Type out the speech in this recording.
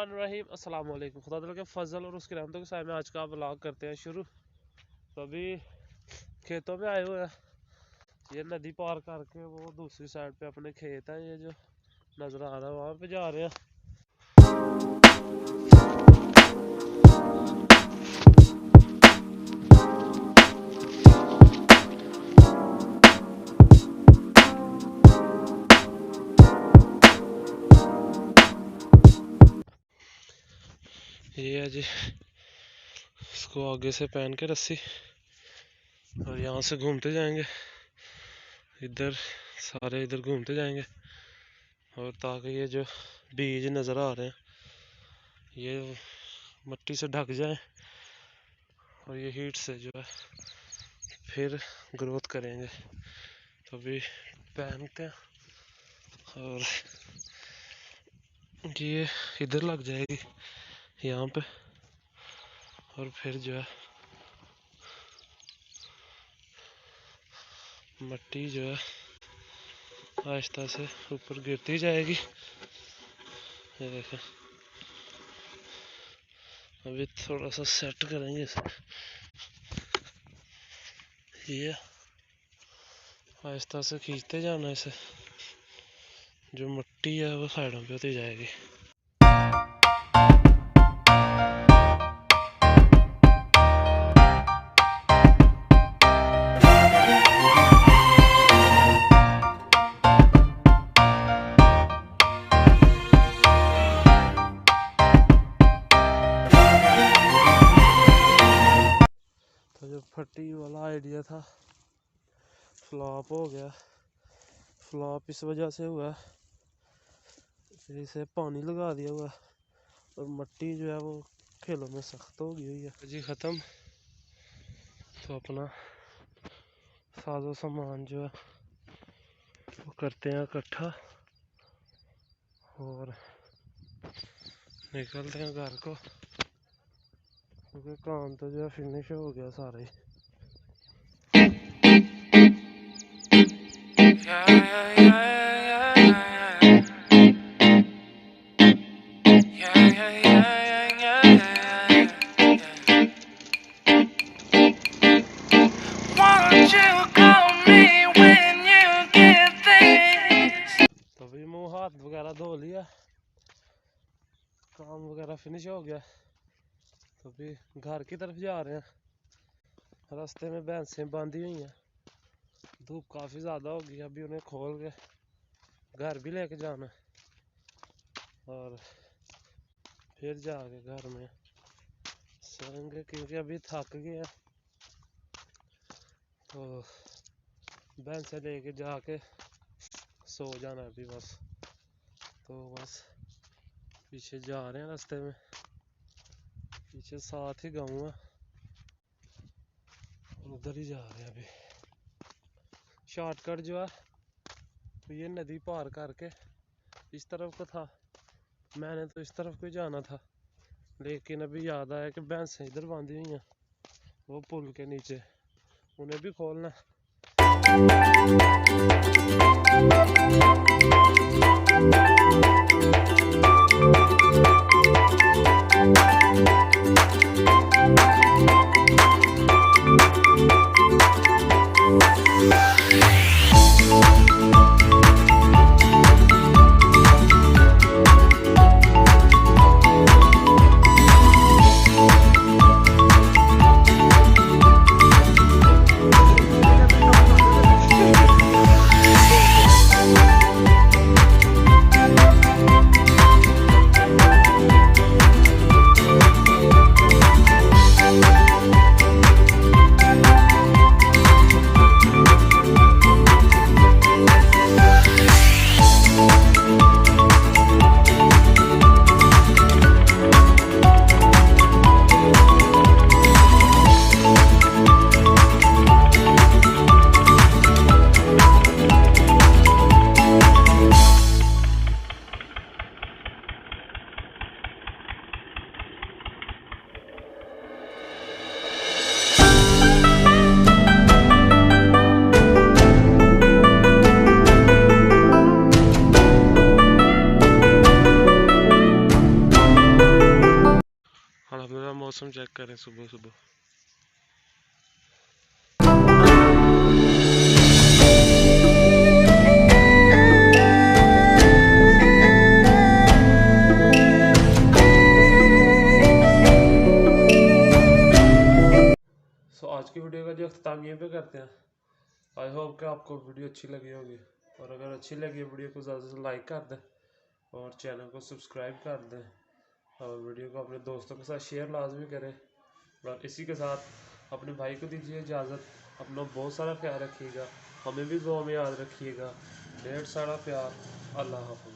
बिस्मिल्लाहिर्रहमानिर्रहीम। अस्सलाम वालेकुम। खुदा ताला के फजल और उसके रहमतों के साथ में आज का व्लॉग करते हैं शुरू। तो अभी खेतों में आए हुए हैं, ये नदी पार करके वो दूसरी साइड पे अपने खेत है, ये जो नज़र आ रहा है वहाँ पे जा रहे हैं। ये है जी, इसको आगे से पहन के रस्सी और यहाँ से घूमते जाएंगे, इधर सारे इधर घूमते जाएंगे, और ताकि ये जो बीज नज़र आ रहे हैं ये मिट्टी से ढक जाए और ये हीट से जो है फिर ग्रोथ करेंगे। तो अभी पहनते हैं और ये इधर लग जाएगी यहाँ पे, और फिर जो है मिट्टी जो है आहिस्ता से ऊपर गिरती जाएगी। ये देखें, अभी थोड़ा सा सेट करेंगे इसे, ये आहिस्ता से खींचते जाना इसे, जो मिट्टी है वो साइडों पे होती जाएगी। तो जो फटी वाला आइडिया था फ्लॉप हो गया। फ्लॉप इस वजह से हुआ फिर इसे पानी लगा दिया हुआ और मिट्टी जो है वो खेलों में सख्त हो गई हुई है जी। ख़त्म। तो अपना साजो सामान जो है वो करते हैं इकट्ठा और निकलते हैं घर को, क्योंकि काम तो जो है फिनिश हो गया सारा ही। तो भी मुँह हाथ वगैरह धो लिया, काम वगैरह फिनिश हो गया। तो भी घर की तरफ जा रहे हैं। रास्ते में भैंसें बांधी हुई हैं, धूप काफ़ी ज़्यादा होगी, अभी उन्हें खोल के घर भी लेके जाना है और फिर जाके घर में सोएंगे, क्योंकि अभी थक गए हैं। तो भैंसें लेके जाके सो जाना है अभी बस। तो बस पीछे जा रहे हैं, रास्ते में पीछे साथ ही गाँव है, उधर ही जा रहे हैं अभी। शॉर्टकट जो है तो ये नदी पार करके इस तरफ को था, मैंने तो इस तरफ को जाना था, लेकिन अभी याद आया कि भैंसें इधर बांधी हुई हैं वो पुल के नीचे, उन्हें भी खोलना है। मौसम चेक करें सुबह सुबह। आज की वीडियो का जो अख्ताम यहीं पे करते हैं। आई होप कि आपको वीडियो अच्छी लगी होगी, और अगर अच्छी लगी वीडियो को ज़्यादा से लाइक कर दें और चैनल को सब्सक्राइब कर दें, और वीडियो को अपने दोस्तों के साथ शेयर लाजमी करें। और इसी के साथ अपने भाई को दीजिए इजाज़त। अपना बहुत सारा ख्याल रखिएगा, हमें भी दुआ में याद रखिएगा। ढेर सारा प्यार। अल्लाह हाफ़िज़।